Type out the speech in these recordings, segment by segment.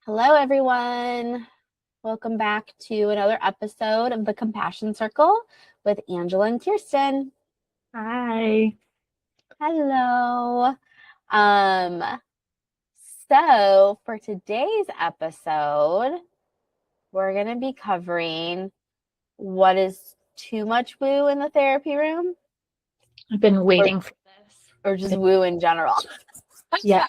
Hello, everyone. Welcome back to another episode of the Compassion Circle with Angela and Kirsten. Hi. Hello. Um, so for today's episode, we're going to be covering what is too much woo in the therapy room, I've been waiting for this. or just woo in general. Yeah.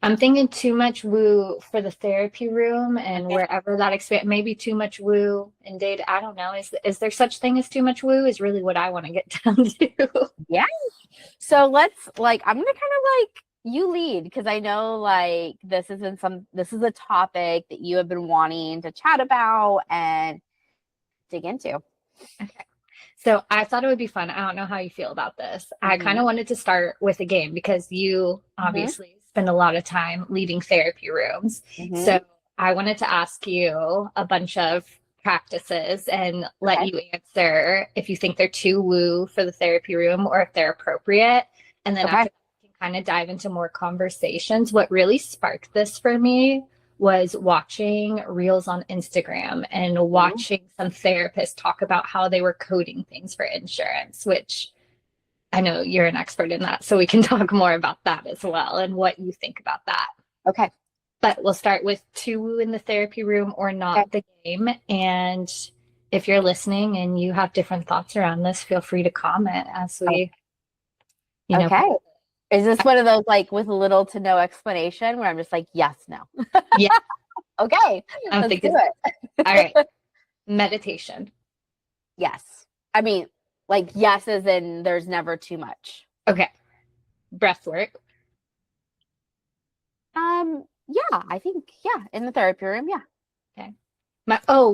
I'm thinking too much woo for the therapy room and wherever that expand, maybe too much woo in data. I don't know. Is there such thing as too much woo is really what I want to get down to. Yeah. So I'm gonna kind of you lead because I know this is a topic that you have been wanting to chat about and dig into. Okay. So I thought it would be fun. I don't know how you feel about this. I kind of wanted to start with a game because you obviously spend a lot of time leading therapy rooms. So I wanted to ask you a bunch of practices and let you answer if you think they're too woo for the therapy room or if they're appropriate. And then after that, we can kind of dive into more conversations. What really sparked this for me was watching reels on Instagram and watching some therapists talk about how they were coding things for insurance, which I know you're an expert in that. So we can talk more about that as well and what you think about that. Okay. But we'll start with too woo in the therapy room or not the game. And if you're listening and you have different thoughts around this, feel free to comment as we, Okay. Is this one of those with little to no explanation where I'm just yes, no? Yeah. Okay. I'm Let's thinking do it. All right. Meditation. Yes. I mean, yes as in there's never too much. Okay. Breath work. Yeah, I think, in the therapy room, yeah. Okay.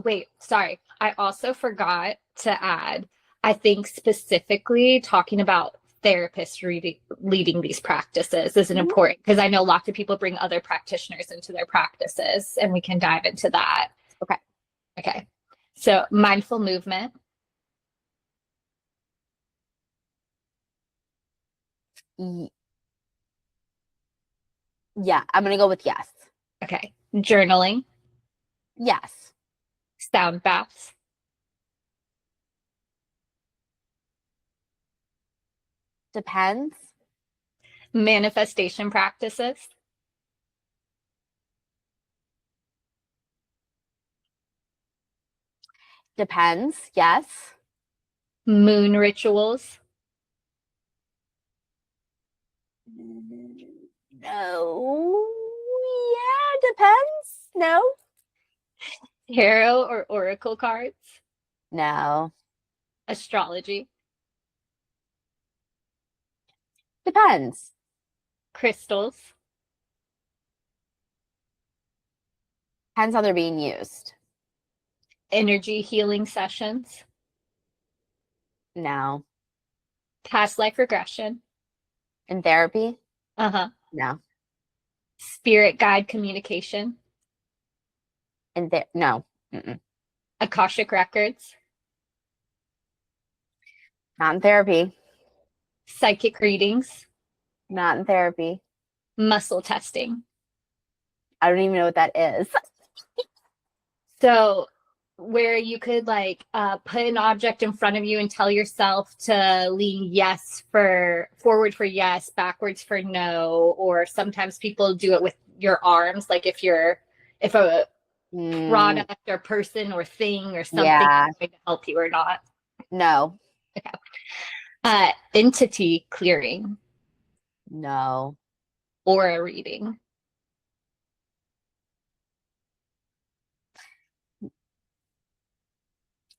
Wait, sorry. I also forgot to add, I think specifically talking about therapists leading these practices is an important, because I know lots of people bring other practitioners into their practices and we can dive into that. Okay. Okay. So mindful movement. Yeah, I'm going to go with yes. Okay. Journaling. Yes. Sound baths. Depends. Manifestation practices. Depends. Yes. Moon rituals. No. Yeah, depends. No. Tarot or oracle cards. No. Astrology. Depends. Crystals. Depends how they're being used. Energy healing sessions. No. Past life regression. In therapy? Uh-huh. No. Spirit guide communication. No. Mm-mm. Akashic records. Not in therapy. Psychic readings. Not in therapy. Muscle testing. I don't even know what that is. So where you could put an object in front of you and tell yourself to lean forward for yes, backwards for no, or sometimes people do it with your arms, like if a product or person or thing or something is going to help you or not. No. Okay. Entity clearing. No. Aura reading.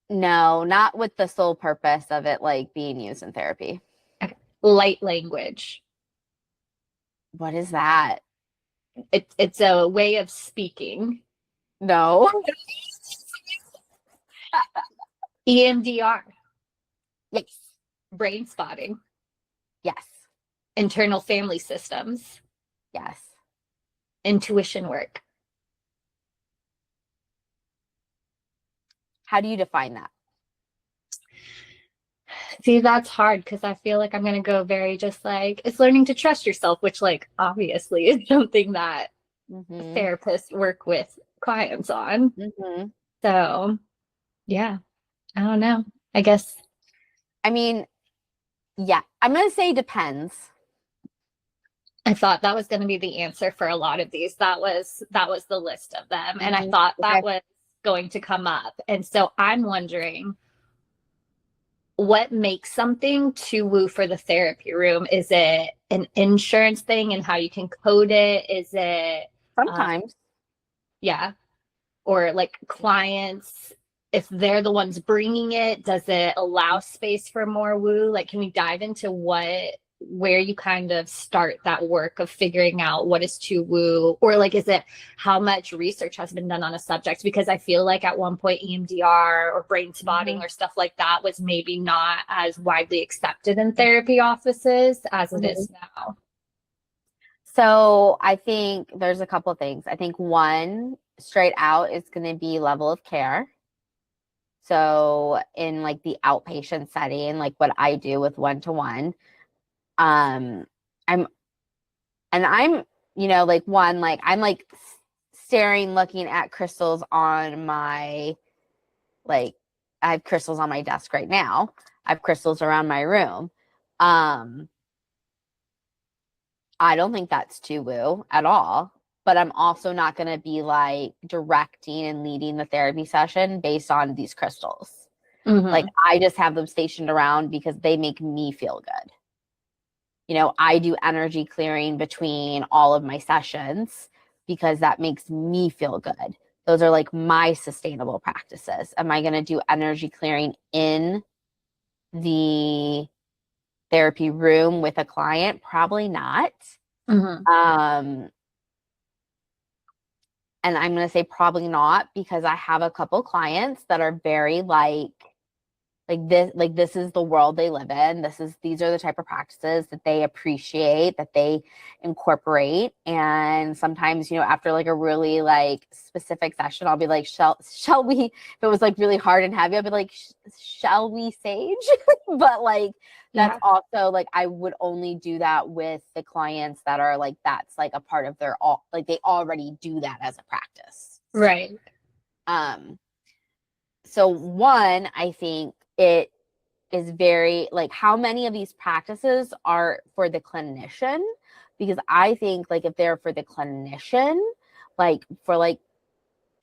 No, not with the sole purpose of it being used in therapy. Okay. Light language. What is that? It's a way of speaking. No. EMDR. Yes. Brain spotting. Yes. Internal family systems. Yes. Intuition work. How do you define that? See, that's hard because I feel like I'm going to go very just like it's learning to trust yourself, which, like, obviously is something that Mm-hmm. therapists work with clients on. Mm-hmm. So, yeah, I don't know. I guess I mean, yeah, I'm gonna say depends. I thought that was going to be the answer for a lot of these. That was the list of them, and I Mm-hmm. thought that Okay. was going to come up. And so I'm wondering what makes something too woo for the therapy room? Is it an insurance thing and how you can code it? Is it, uh, Sometimes. yeah, or like clients, if they're the ones bringing it, does it allow space for more woo? Like, can we dive into where you kind of start that work of figuring out what is too woo? Or like, is it how much research has been done on a subject? Because I feel like at one point EMDR or brain spotting Mm-hmm. or stuff like that was maybe not as widely accepted in therapy offices as it Mm-hmm. is now. So I think there's a couple of things. I think one, straight out, is going to be level of care. So in like the outpatient setting, like what I do with one-to-one, um, I'm I'm like one, like I'm like staring, looking at crystals on my, like, I have crystals on my desk right now. I have crystals around my room. Um, I don't think that's too woo at all. But I'm also not going to be like directing and leading the therapy session based on these crystals. Like, Mm-hmm. I just have them stationed around because they make me feel good. I do energy clearing between all of my sessions because that makes me feel good. Those are like my sustainable practices. Am I going to do energy clearing in the therapy room with a client? Probably not. Mm-hmm. Um, and I'm going to say probably not because I have a couple clients that are very like this is the world they live in. These are the type of practices that they appreciate, that they incorporate. And sometimes, after like a really like specific session, I'll be like, shall we, if it was like really hard and heavy, I'll be like, shall we sage? But like that's Yeah. also like I would only do that with the clients that are like that's like a part of their all, like they already do that as a practice. Right. Um so one, I think it is very like how many of these practices are for the clinician, because I think like if they're for the clinician, like for like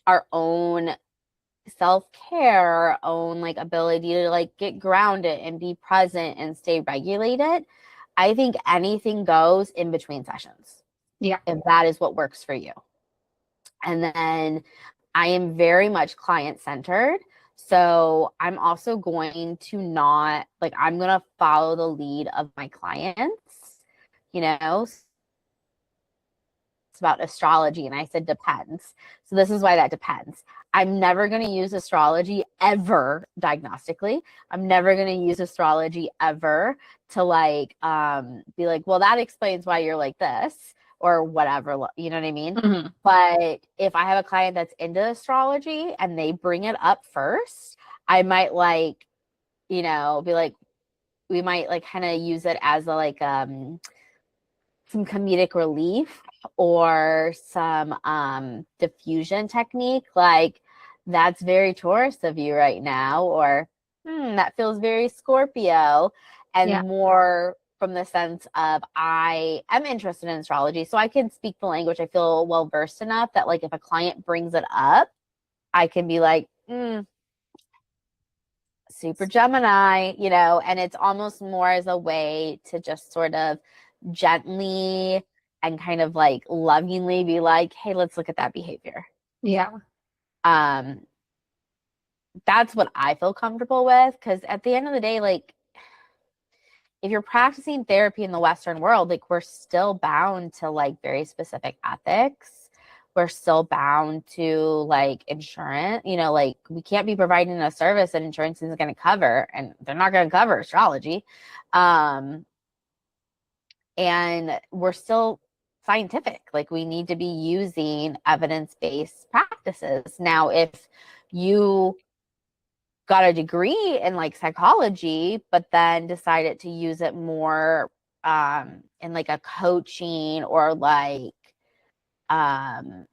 our own self-care, our own like ability to like get grounded and be present and stay regulated, I think anything goes in between sessions Yeah. if that is what works for you. And then I am very much client centered. So I'm also going to not like, I'm going to follow the lead of my clients. It's about astrology. And I said depends. So this is why that depends. I'm never going to use astrology ever diagnostically. I'm never going to use astrology ever to like be like, well, that explains why you're like this or whatever, you know what I mean? Mm-hmm. But if I have a client that's into astrology and they bring it up first, I might like, be like, we might like kind of use it as a like some comedic relief or some diffusion technique, like that's very Taurus of you right now, or that feels very Scorpio, and Yeah. more from the sense of I am interested in astrology, so I can speak the language. I feel well versed enough that like if a client brings it up, I can be like, super Gemini, and it's almost more as a way to just sort of gently and kind of like lovingly be like, hey, let's look at that behavior. Yeah. Um, that's what I feel comfortable with because at the end of the day, like if you're practicing therapy in the Western world, like we're still bound to like very specific ethics. We're still bound to like insurance, like we can't be providing a service that insurance isn't going to cover, and they're not going to cover astrology. Um, and we're still scientific. Like we need to be using evidence-based practices. Now, if you got a degree in like psychology, but then decided to use it more in like a coaching or like and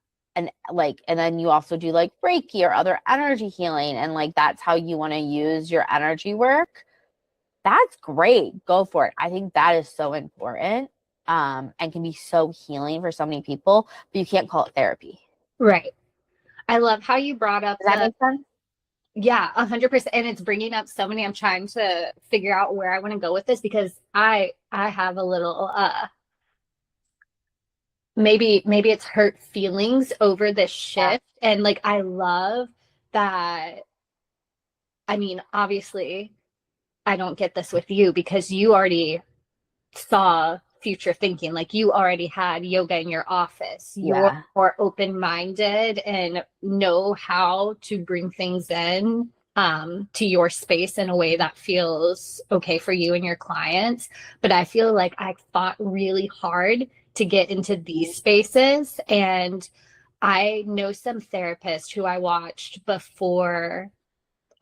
then you also do like Reiki or other energy healing, and like that's how you want to use your energy work. That's great. Go for it. I think that is so important, and can be so healing for so many people, but you can't call it therapy. Right. I love how you brought up Does that make sense? yeah, 100%. And it's bringing up so many. I'm trying to figure out where I want to go with this because I have a little maybe it's hurt feelings over this shift. And like I love that. I mean, obviously, I don't get this with you because you already saw future thinking. Like you already had yoga in your office. You're Yeah. more open-minded and know how to bring things in to your space in a way that feels okay for you and your clients. But I feel like I fought really hard to get into these spaces. And I know some therapists who I watched before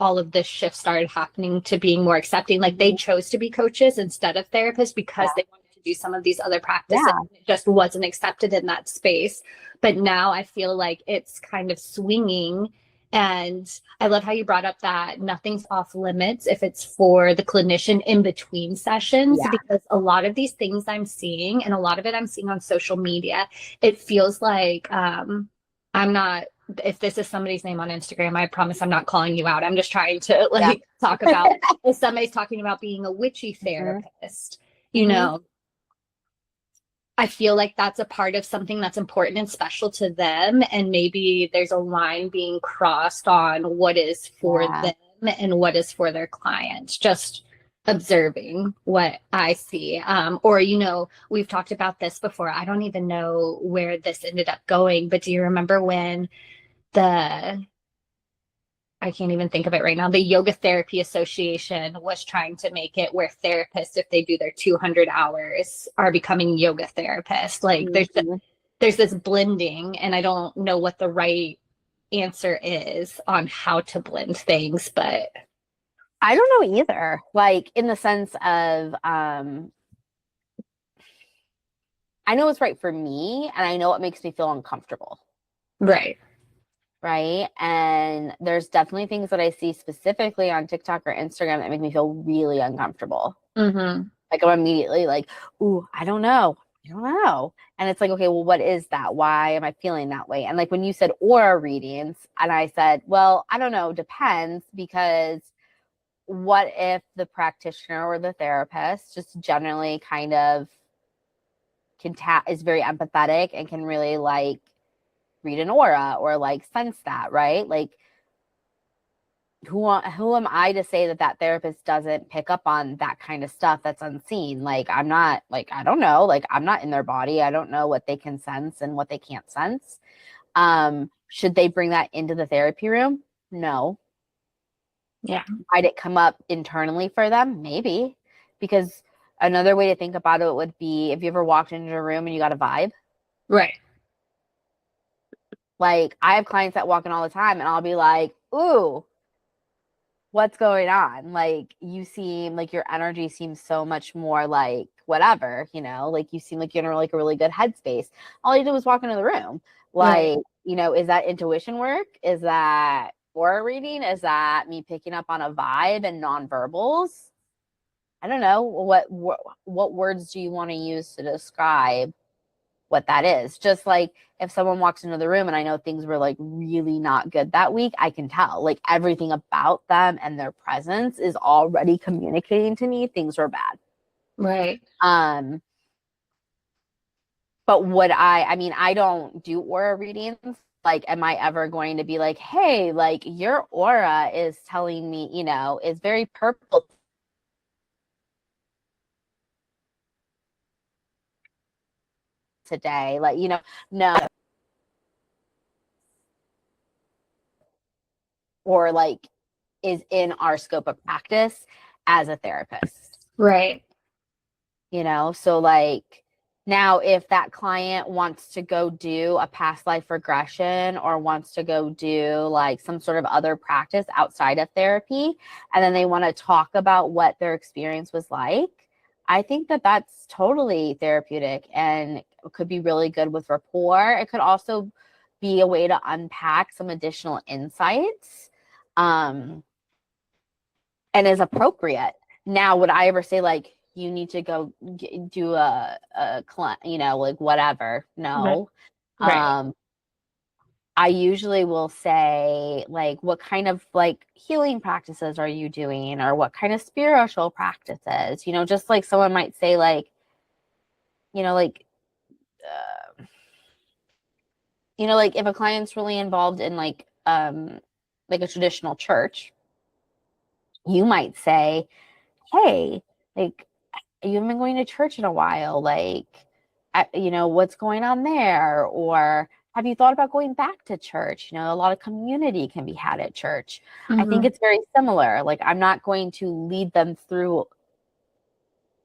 all of this shift started happening to being more accepting. Like they chose to be coaches instead of therapists because they wanted to do some of these other practices. Yeah. It just wasn't accepted in that space. But now I feel like it's kind of swinging. And I love how you brought up that nothing's off limits if it's for the clinician in between sessions, Yeah. because a lot of these things I'm seeing, and a lot of it I'm seeing on social media, it feels like I'm not, if this is somebody's name on Instagram, I promise I'm not calling you out. I'm just trying to like talk about if somebody's talking about being a witchy therapist, you know, I feel like that's a part of something that's important and special to them. And maybe there's a line being crossed on what is for them and what is for their clients. Just observing what I see. Or, you know, we've talked about this before. I don't even know where this ended up going, but do you remember when the I can't even think of it right now. The Yoga Therapy Association was trying to make it where therapists, if they do their 200 hours, are becoming yoga therapists. Like there's this blending, and I don't know what the right answer is on how to blend things, but I don't know either. Like in the sense of I know what's right for me, and I know what makes me feel uncomfortable. right. Right. And there's definitely things that I see specifically on TikTok or Instagram that make me feel really uncomfortable. Like I'm immediately like, ooh, I don't know. I don't know. And it's like, okay, well, what is that? Why am I feeling that way? And like when you said aura readings, and I said, well, I don't know, depends, because what if the practitioner or the therapist just generally kind of is very empathetic and can really like read an aura or like sense that, right? Like who am I to say that that therapist doesn't pick up on that kind of stuff that's unseen? Like I'm not, like I don't know, like I'm not in their body. I don't know what they can sense and what they can't sense. Should they bring that into the therapy room? No. Yeah. Might it come up internally for them? Maybe. Because another way to think about it would be, if you ever walked into a room and you got a vibe. Right. Like I have clients that walk in all the time and I'll be like, ooh, what's going on? Like you seem like your energy seems so much more like whatever, you know, like you seem like you're in like a really good headspace. All you do is walk into the room. Right. Like, you know, is that intuition work? Is that aura reading? Is that me picking up on a vibe and nonverbals? I don't know. What words do you want to use to describe what that is? Just like if someone walks into the room and I know things were like really not good that week, I can tell like everything about them and their presence is already communicating to me things were bad. Right. But I mean, I don't do aura readings. Like, am I ever going to be like, hey, like your aura is telling me, you know, is very purple today? Like, you know, no. Or like is in our scope of practice as a therapist. Right. You know, so like Now, if that client wants to go do a past life regression or wants to go do like some sort of other practice outside of therapy, and then they want to talk about what their experience was like, I think that that's totally therapeutic and could be really good with rapport. It could also be a way to unpack some additional insights, and is appropriate. Now, would I ever say like you need to go do like whatever? Right. No. Right. Um, I usually will say like what kind of like healing practices are you doing, or what kind of spiritual practices? Just like someone might say like uh, like if a client's really involved in like a traditional church, you might say, hey, like you haven't been going to church in a while, like what's going on there, or have you thought about going back to church? A lot of community can be had at church. I think Mhm. it's very similar. Like, I'm not going to lead them through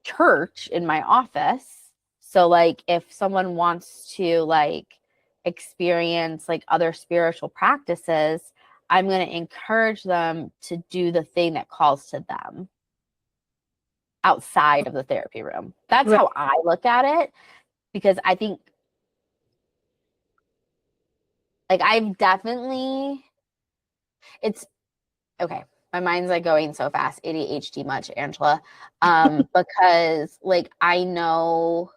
church in my office. So like if someone wants to like experience like other spiritual practices, I'm going to encourage them to do the thing that calls to them outside of the therapy room. That's Right. how I look at it, because I think like I've definitely it's okay. My mind's like going so fast. ADHD much, Angela. Because like I know,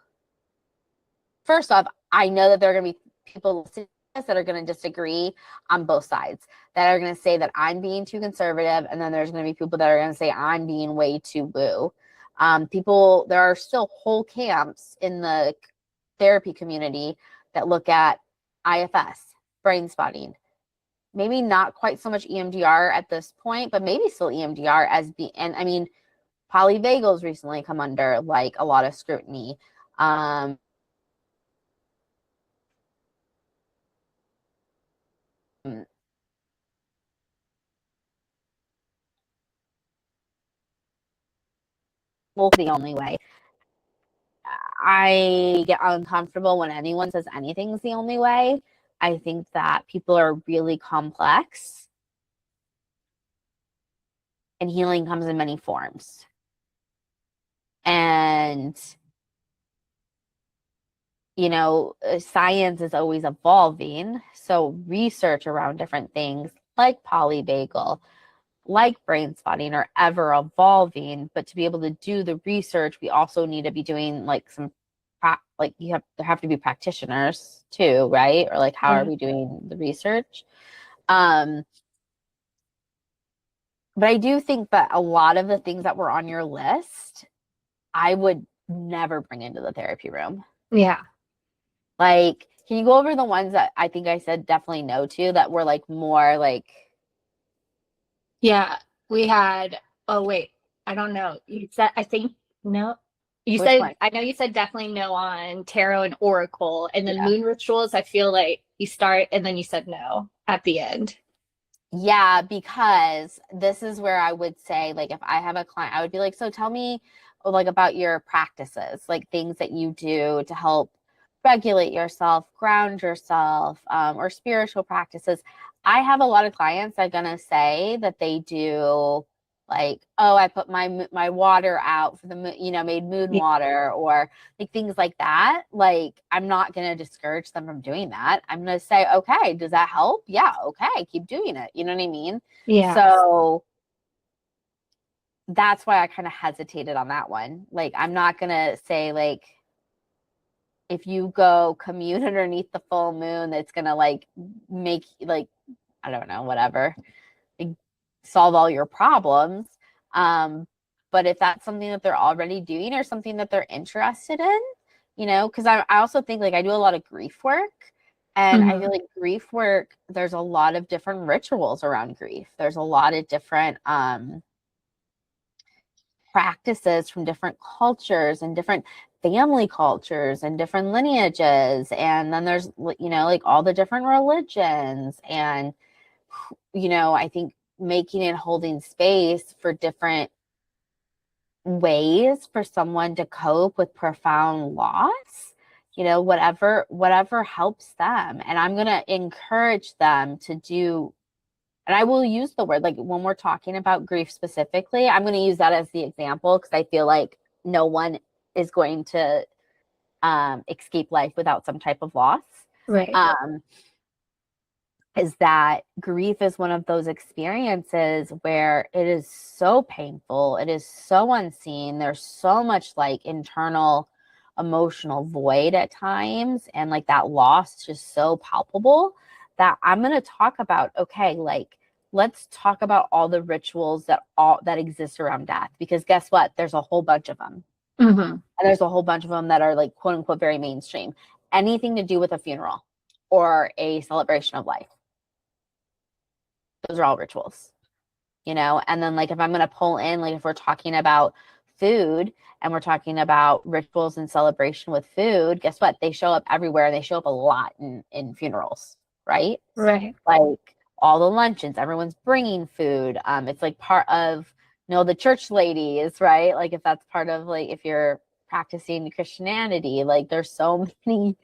first off, I know that there are gonna be people listening to this that are gonna disagree on both sides, that are gonna say that I'm being too conservative, and then there's gonna be people that are gonna say I'm being way too woo. There are still whole camps in the therapy community that look at IFS, brain spotting, maybe not quite so much EMDR at this point, but maybe still EMDR and I mean, polyvagals recently come under like a lot of scrutiny. Um, well, the only way. I get uncomfortable when anyone says anything's the only way. I think that people are really complex, and healing comes in many forms. And science is always evolving. So research around different things like polyvagal, like brain spotting are ever evolving. But to be able to do the research, we also need to be doing like there have to be practitioners too, right? Or like how are Mhm. we doing the research? Um, but I do think that a lot of the things that were on your list, I would never bring into the therapy room. Yeah. Like, can you go over the ones that I think I said definitely no to, that were like more like Yeah. We had, oh, wait, I don't know. You said, I think, no. You which said, one? I know you said definitely no on tarot and oracle. And then Yeah. moon rituals, I feel like you start and then you said no at the end. Yeah, because this is where I would say, like, if I have a client, I would be like, so tell me like about your practices, like things that you do to help regulate yourself, ground yourself, or spiritual practices. I have a lot of clients that are gonna say that they do like, oh, I put my water out for made moon Yeah. water, or like things like that. Like, I'm not going to discourage them from doing that. I'm going to say, okay, does that help? Yeah, okay, keep doing it. You know what I mean? Yeah. So that's why I kind of hesitated on that one. Like, I'm not going to say, like, if you go commune underneath the full moon, that's going to like make, like, I don't know, whatever, like, solve all your problems. Um, but if that's something that they're already doing or something that they're interested in, because I also think like I do a lot of grief work, and I Mhm. feel like grief work, there's a lot of different rituals around grief. There's a lot of different practices from different cultures and different family cultures and different lineages. And then there's, like all the different religions. And, I think making and holding space for different ways for someone to cope with profound loss you know, whatever helps them. And I'm going to encourage them to do, and I will use the word, like when we're talking about grief specifically, I'm going to use that as the example because I feel like no one is going to escape life without some type of loss. Right. Is that grief is one of those experiences where it is so painful, it is so unseen, there's so much like internal emotional void at times, and like that loss is just so palpable that I'm going to talk about, okay, like let's talk about all the rituals that exist around death, because guess what, there's a whole bunch of them. Mm-hmm. And there's a whole bunch of them that are like quote unquote very mainstream. Anything to do with a funeral or a celebration of life, those are all rituals, you know. And then like if I'm going to pull in, like if we're talking about food and we're talking about rituals and celebration with food, guess what, they show up everywhere, and they show up a lot in funerals, right? Right. Like all the luncheons, everyone's bringing food. It's like part of, you know, the church ladies, right? Like if that's part of, like if you're practicing Christianity, like there's so many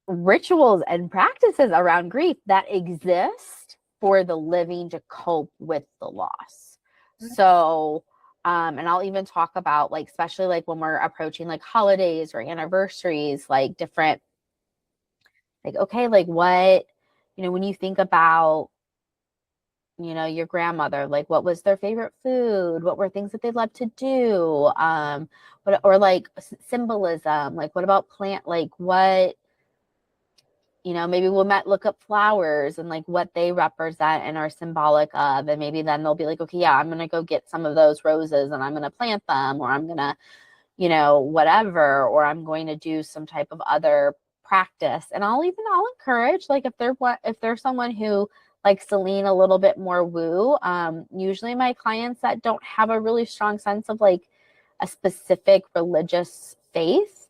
rituals and practices around grief that exist for the living to cope with the loss. So, and I'll even talk about like, especially like when we're approaching like holidays or anniversaries, like different, like, okay, like what, you know, when you think about, you know, your grandmother, like what was their favorite food? What were things that they loved to do? Or like symbolism, like what about plant, like what, you know, maybe we'll look up flowers and like what they represent and are symbolic of. And maybe then they'll be like, okay, yeah, I'm going to go get some of those roses and I'm going to plant them, or I'm going to, you know, whatever, or I'm going to do some type of other practice. And I'll encourage, like if they're someone who likes to lean a little bit more woo, usually my clients that don't have a really strong sense of like a specific religious faith,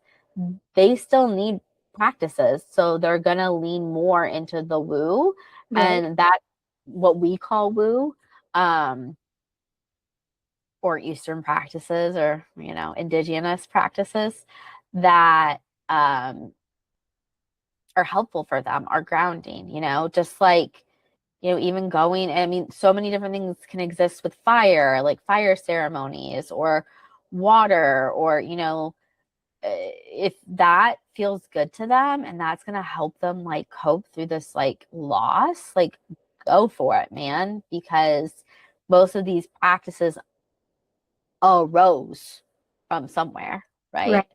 they still need practices. So they're going to lean more into the woo, Right. and that what we call woo, or Eastern practices, or, you know, indigenous practices that are helpful for them, are grounding, you know, just like, you know, even going, I mean, so many different things can exist with fire, like fire ceremonies or water, or, you know, if that feels good to them and that's going to help them like cope through this like loss, like go for it, man, because most of these practices arose from somewhere, Right. right?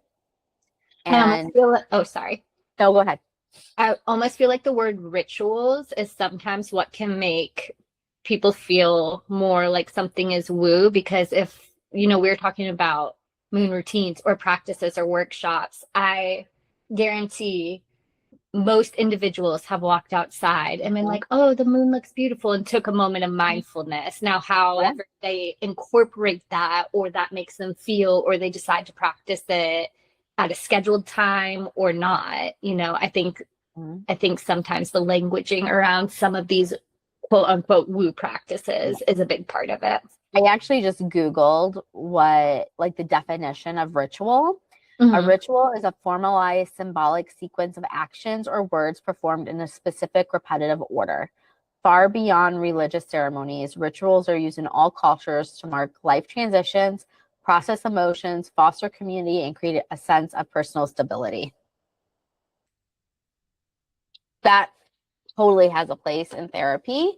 I almost And feel like, oh, sorry. no, go ahead. I almost feel like the word rituals is sometimes what can make people feel more like something is woo, because if, you know, we're talking about moon routines or practices or workshops, I guarantee most individuals have walked outside and been like, oh, the moon looks beautiful, and took a moment of mindfulness. Now, Yeah. however they incorporate that, or that makes them feel, or they decide to practice it at a scheduled time or not, you know, Mhm. I think sometimes the languaging around some of these quote unquote woo practices is a big part of it. I actually just Googled what, like, the definition of ritual. A Mm-hmm. ritual is a formalized symbolic sequence of actions or words performed in a specific repetitive order. Far beyond religious ceremonies, rituals are used in all cultures to mark life transitions, process emotions, foster community, and create a sense of personal stability. That totally has a place in therapy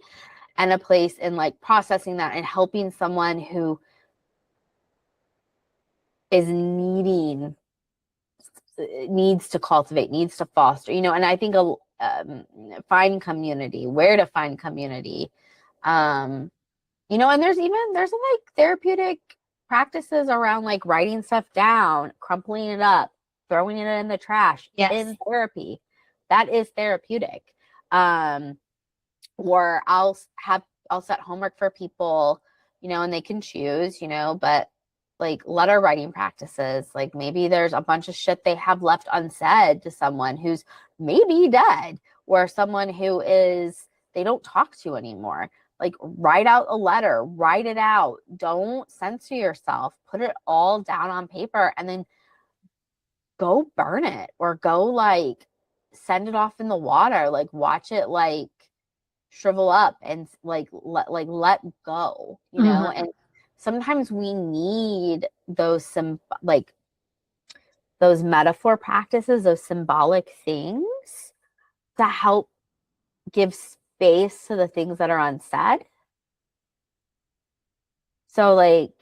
and a place in like processing that and helping someone who is needs to cultivate, needs to foster, you know. And I think find community, where to find community, you know. And there's like therapeutic practices around like writing stuff down, crumpling it up, throwing it in the trash Yes. in therapy. That is therapeutic. um or I'll set homework for people, you know, and they can choose, you know, but like letter writing practices, like maybe there's a bunch of shit they have left unsaid to someone who's maybe dead, or someone who is they don't talk to anymore. Like write out a letter, write it out. Don't censor yourself. Put it all down on paper, and then go burn it or go like send it off in the water, like watch it like shrivel up and let go, you know? Mhm. And sometimes we need those some like those metaphor practices, those symbolic things to help give space to the things that are unsaid. So like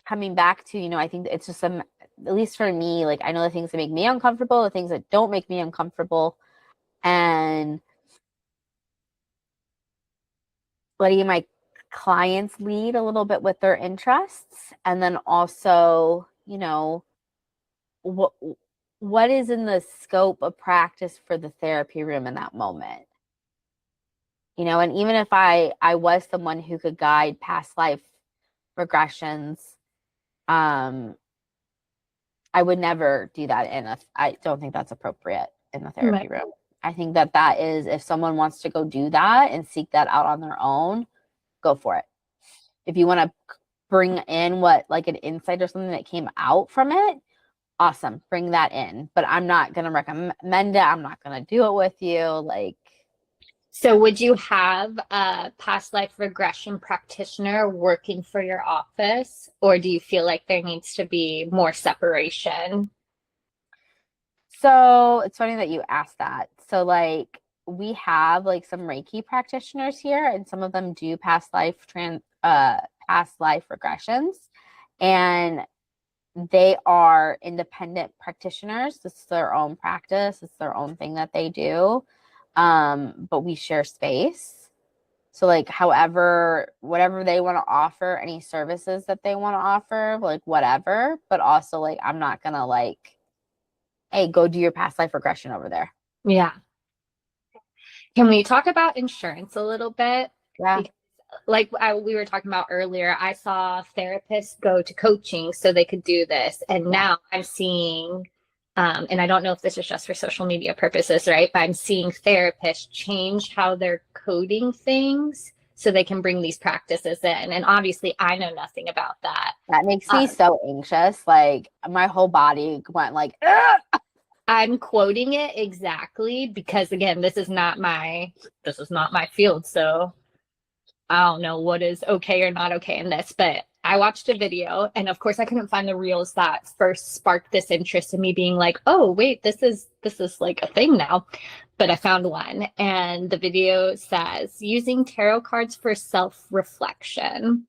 coming back to, you know, I think it's just some, at least for me, like I know the things that make me uncomfortable, the things that don't make me uncomfortable, and letting my clients lead a little bit with their interests. And then also, you know, what what is in the scope of practice for the therapy room in that moment, you know? And even if I was someone who could guide past life regressions, um I would never do that I don't think that's appropriate in the Right. therapy room. I think that that is, if someone wants to go do that and seek that out on their own, go for it. If you want to bring in what, like an insight or something that came out from it, awesome, bring that in. But I'm not going to recommend it. I'm not going to do it with you. Like, So would you have a past life regression practitioner working for your office, or do you feel like there needs to be more separation? so it's funny that you asked that. So, like, we have like some Reiki practitioners here, and some of them do past life regressions, and they are independent practitioners. This is their own practice. It's their own thing that they do. But we share space. So like however, whatever they want to offer, any services that they want to offer, like whatever. But also like I'm not gonna like, hey, go do your past life regression over there. Yeah. Can we talk about insurance a little bit? Yeah. Because, like we were talking about earlier, I saw therapists go to coaching so they could do this. And Yeah. now I'm seeing, and I don't know if this is just for social media purposes, right? But I'm seeing therapists change how they're coding things so they can bring these practices in. And obviously, I know nothing about that. That makes me Um, so anxious. Like my whole body went like, ugh! I'm quoting it exactly because again, this is not my field. So I don't know what is okay or not okay in this, but I watched a video and of course I couldn't find the reels that first sparked this interest in me being like, "Oh, wait, this is like a thing now." But I found one and the video says using tarot cards for self-reflection.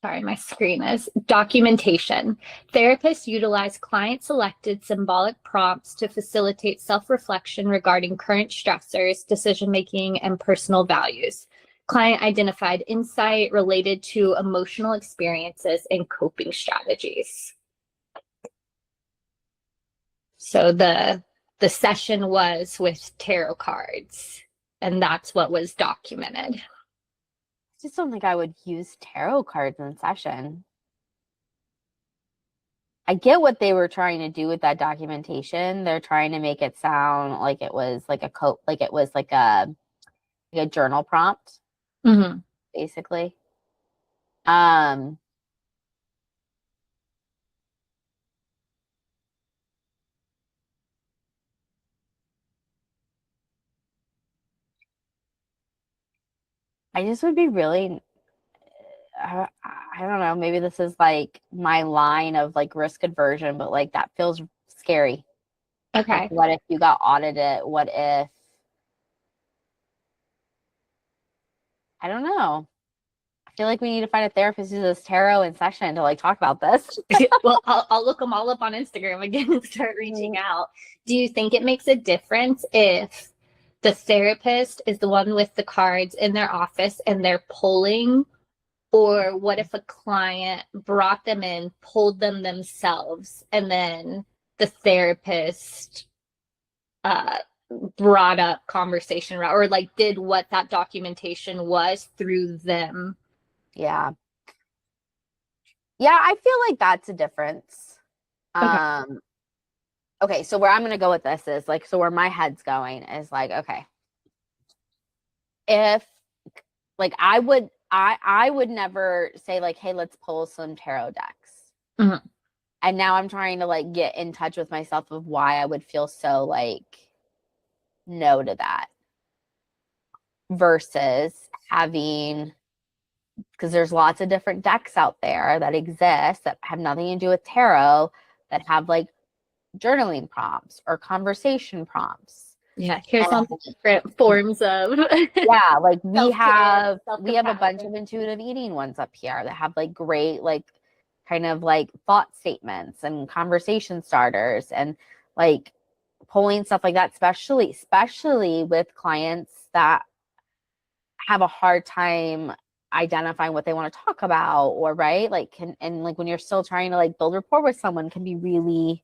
Sorry, my screen is documentation. Therapists utilize client selected symbolic prompts to facilitate self reflection regarding current stressors, decision making, and personal values. Client identified insight related to emotional experiences and coping strategies. So the session was with tarot cards, and that's what was documented. I just don't think I would use tarot cards in session. I get what they were trying to do with that documentation. They're trying to make it sound like it was like like it was like a journal prompt, Mm-hmm. basically. Um, I just would be really, I don't know, maybe this is like my line of like risk aversion, but like that feels scary. Like, Okay. what if you got audited? What if, I don't know. I feel like we need to find a therapist who does tarot in session to like talk about this. Well, I'll look them all up on Instagram again and start reaching Mhm. out. Do you think it makes a difference if the therapist is the one with the cards in their office and they're pulling? Or what if a client brought them in, pulled them themselves, and then the therapist uh, brought up conversation or like did what that documentation was through them? Yeah. Yeah, I feel like that's a difference. Okay. Um, okay, so where I'm gonna go with this is like, so where my head's going is like, okay, if like I would never say like, hey, let's pull some tarot decks. Mhm. and now I'm trying to like get in touch with myself of why I would feel so like no to that versus having, because there's lots of different decks out there that exist that have nothing to do with tarot, that have like journaling prompts or conversation prompts. Yeah, here's And all the different forms of yeah, like we self-care, have a bunch of self-compassion. intuitive eating ones up here that have like great like kind of like thought statements and conversation starters and like pulling stuff like that, especially with clients that have a hard time identifying what they want to talk about, or right, like and like when you're still trying to like build rapport with someone, can be really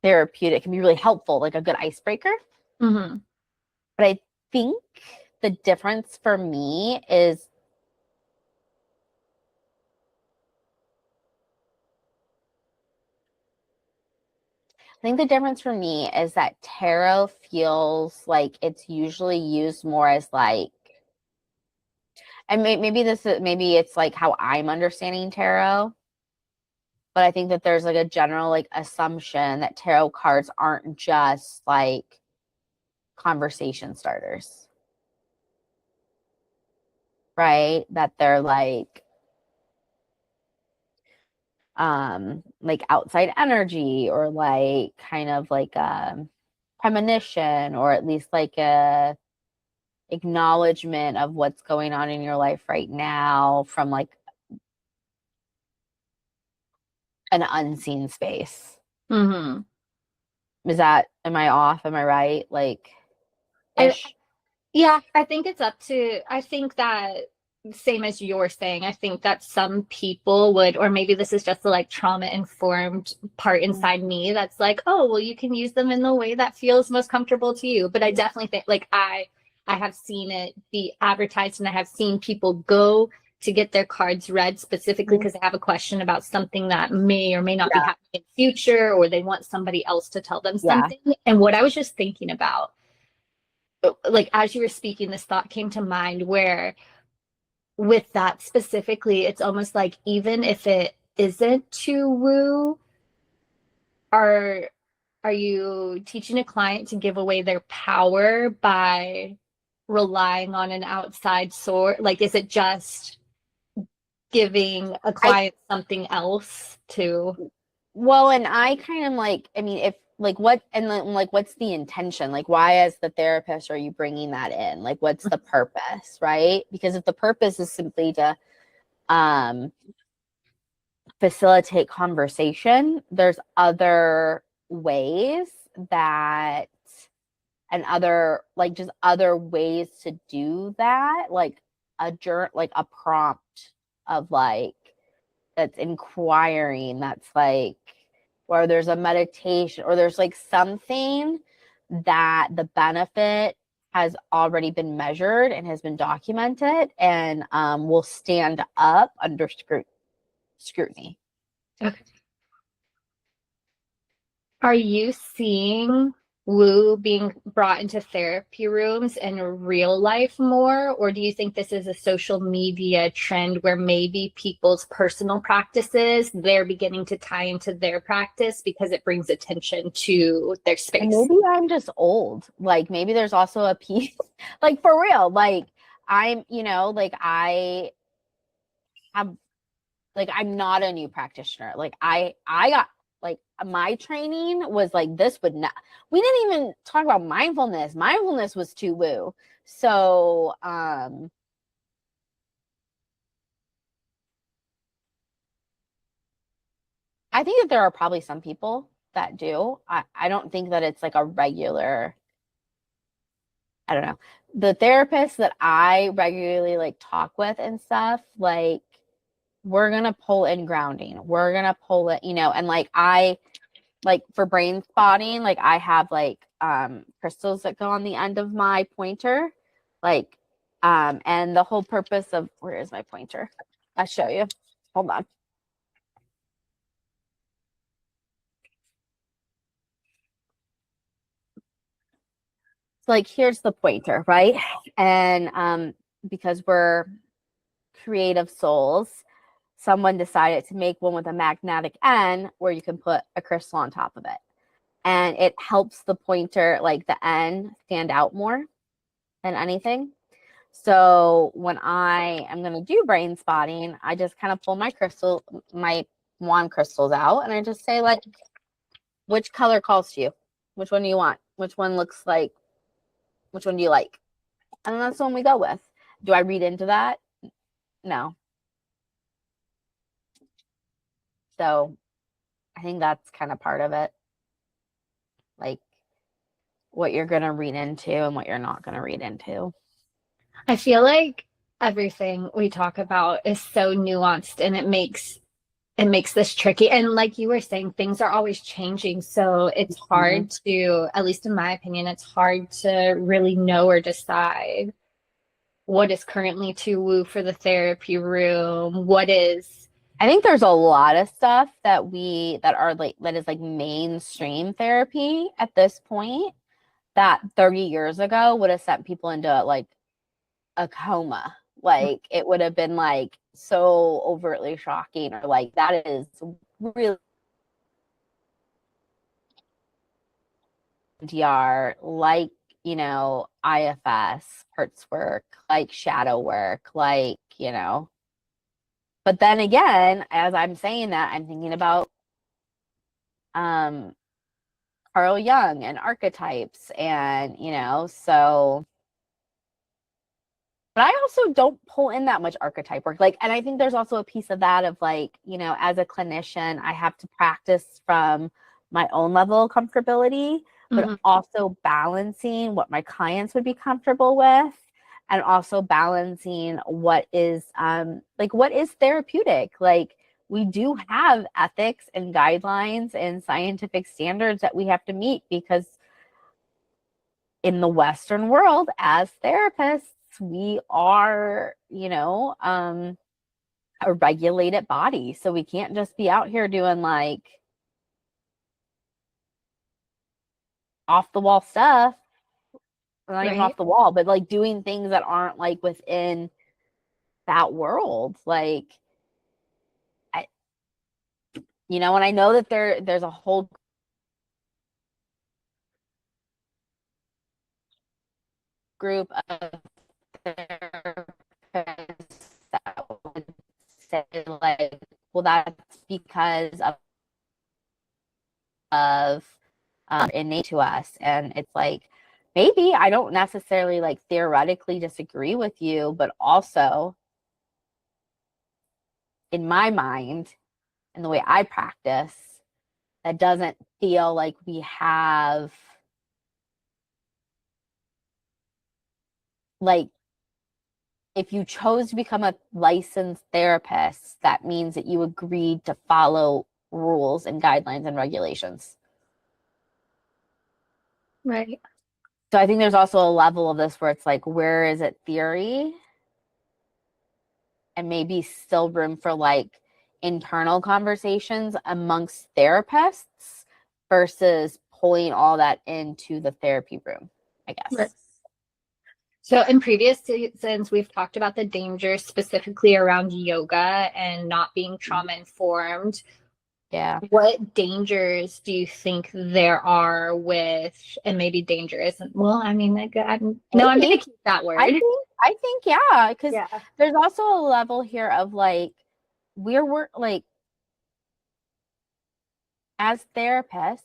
therapeutic, can be really helpful, like a good icebreaker. Mm-hmm. But I think the difference for me is that tarot feels like it's usually used more as like, and maybe it's like how I'm understanding tarot, but I think that there's like a general like assumption that tarot cards aren't just like conversation starters, right? That they're like outside energy, or like kind of like a premonition, or at least like a acknowledgement of what's going on in your life right now from like an unseen space. Mm-hmm. Am I off? Am I right? Like I, ish. yeah, I think it's up to, I think that same as you're saying, I think that some people would, or maybe this is just the like trauma informed part inside me that's like, oh, well, you can use them in the way that feels most comfortable to you. But I definitely think like I have seen it be advertised and I have seen people go to get their cards read specifically because they have a question about something that may or may not be Yeah. happening in the future, or they want somebody else to tell them Yeah. something. And what I was just thinking about, like as you were speaking, this thought came to mind where with that specifically, it's almost like even if it isn't to woo, are are you teaching a client to give away their power by relying on an outside source? Like, is it just giving a I client something else to? Well, and I kind of like, I mean, if like what, and then like, what's the intention? Like, why, as the therapist, are you bringing that in? Like, what's the purpose, right? Because if the purpose is simply to um, facilitate conversation, there's other ways that, and other, like, just other ways to do that, like like a prompt of like, that's inquiring, that's like, or there's a meditation, or there's like something that the benefit has already been measured and has been documented, and will stand up under scrutiny. Okay. Are you seeing woo being brought into therapy rooms in real life more? Or do you think this is a social media trend where maybe people's personal practices, they're beginning to tie into their practice because it brings attention to their And space? maybe I'm just old. Like maybe there's also a piece, like for real. Like like I have, like I'm not a new practitioner. Like I got, like my training was like, this would not, we didn't even talk about mindfulness. Mindfulness was too woo. So I think that there are probably some people that do. I don't think that it's like a regular, I don't know. The therapists that I regularly like talk with and stuff, like we're gonna pull in grounding. We're gonna pull it, and like I, like for brain spotting, like I have like crystals that go on the end of my pointer. Like and the whole purpose of, where is my pointer? I'll show you. Hold on. So like here's the pointer, right? And because we're creative souls, someone decided to make one with a magnetic end where you can put a crystal on top of it. And it helps the pointer, like the end, stand out more than anything. So when I am going to do brain spotting, I just kind of pull my wand crystals out, and I just say, like, which color calls to you? Which one do you want? Which one looks like, which one do you like? And that's the one we go with. Do I read into that? No. So I think that's kind of part of it. Like what you're going to read into and what you're not going to read into. I feel like everything we talk about is so nuanced, and it makes this tricky. And like you were saying, things are always changing, so it's hard to, at least in my opinion, it's hard to really know or decide what is currently too woo for the therapy room, what is. I think there's a lot of stuff that is like mainstream therapy at this point that 30 years ago would have sent people into like a coma. Like it would have been like so overtly shocking, or like that is really DR, like, IFS, Hertz work, like shadow work, like, but then again, as I'm saying that, I'm thinking about Carl Jung and archetypes, and so, but I also don't pull in that much archetype work. Like, and I think there's also a piece of that of like, as a clinician, I have to practice from my own level of comfortability, but also balancing what my clients would be comfortable with, and also balancing what is therapeutic. Like, we do have ethics and guidelines and scientific standards that we have to meet, because in the Western world, as therapists, we are, a regulated body. So we can't just be out here doing like off the wall stuff. Not even off the wall, but like doing things that aren't like within that world. Like, and I know that there's a whole group of therapists that would say like, well, that's because of innate to us. And it's like, maybe I don't necessarily like theoretically disagree with you, but also in my mind and the way I practice, that doesn't feel like we have like, if you chose to become a licensed therapist, that means that you agreed to follow rules and guidelines and regulations. Right. So I think there's also a level of this where it's like, where is it theory? And maybe still room for like internal conversations amongst therapists versus pulling all that into the therapy room, I guess. Right. So in previous seasons, we've talked about the dangers specifically around yoga and not being trauma informed. Yeah. What dangers do you think there are with, and maybe dangerous? Well, I mean, I'm going to keep that word. I think, yeah, because there's also a level here of like, we're like, as therapists,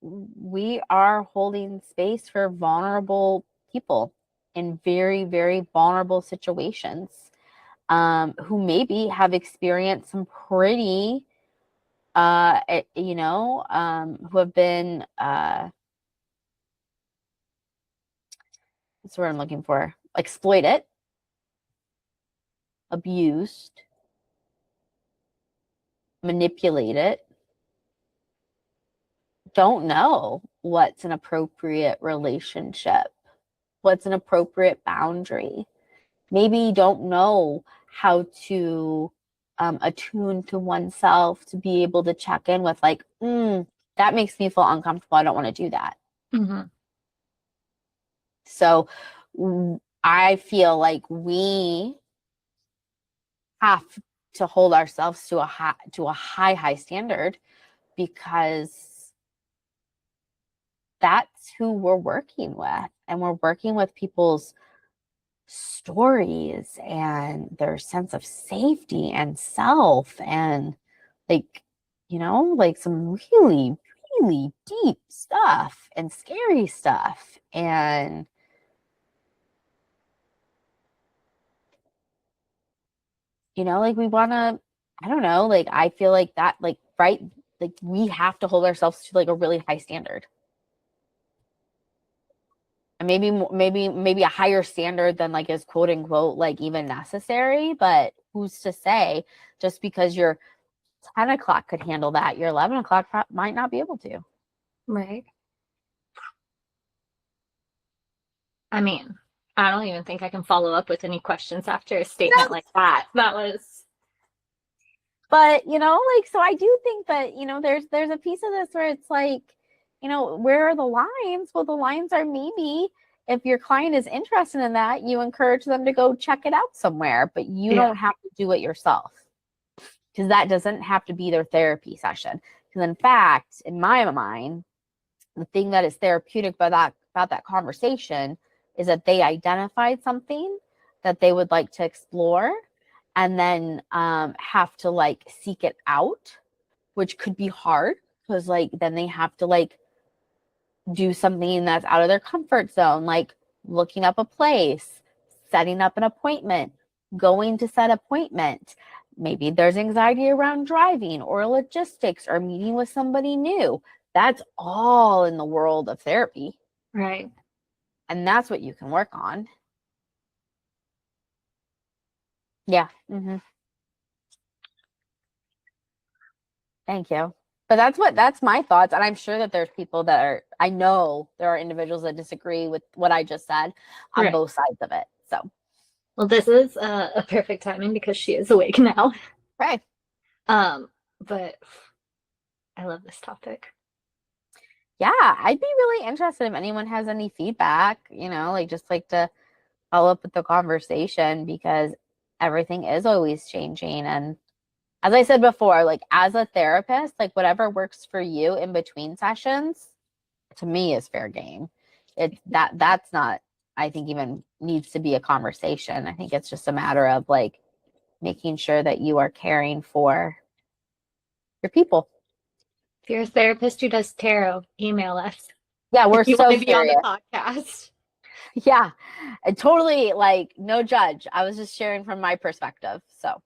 we are holding space for vulnerable people in very, very vulnerable situations, who maybe have experienced some pretty, who have been, what's the word I'm looking for? Exploited, abused, manipulated, don't know what's an appropriate relationship, what's an appropriate boundary. Maybe don't know how to attune to oneself to be able to check in with like, that makes me feel uncomfortable. I don't want to do that. So I feel like we have to hold ourselves to a high standard, because that's who we're working with, and we're working with people's stories and their sense of safety and self, and like, like some really, really deep stuff and scary stuff. And like we want to, I don't know, like I feel like that, like, right, like we have to hold ourselves to like a really high standard, and maybe a higher standard than like is quote unquote like even necessary. But who's to say, just because your 10 o'clock could handle that, your 11 o'clock might not be able to. Right. I mean, I don't even think I can follow up with any questions after a statement like that. That was. But, like, so I do think that, there's a piece of this where it's like, where are the lines? Well, the lines are, maybe if your client is interested in that, you encourage them to go check it out somewhere, but you don't have to do it yourself, because that doesn't have to be their therapy session. Because in fact, in my mind, the thing that is therapeutic about that conversation is that they identified something that they would like to explore, and then have to like seek it out, which could be hard, because like then they have to like do something that's out of their comfort zone, like looking up a place, setting up an appointment, going to set appointment. Maybe there's anxiety around driving or logistics or meeting with somebody new. That's all in the world of therapy. Right. And that's what you can work on. Yeah. Mm-hmm. Thank you. But that's my thoughts. And I'm sure that there's people I know there are individuals that disagree with what I just said on both sides of it. So, well, this is a perfect timing because she is awake now. right. But I love this topic. Yeah, I'd be really interested if anyone has any feedback, like just like to follow up with the conversation, because everything is always changing. And as I said before, like as a therapist, like whatever works for you in between sessions, to me is fair game. That's not, I think, even needs to be a conversation. I think it's just a matter of like making sure that you are caring for your people. If you're a therapist who does tarot, email us. Yeah, we're so want to be on serious. the podcast. Yeah, and totally, like, no judge. I was just sharing from my perspective. So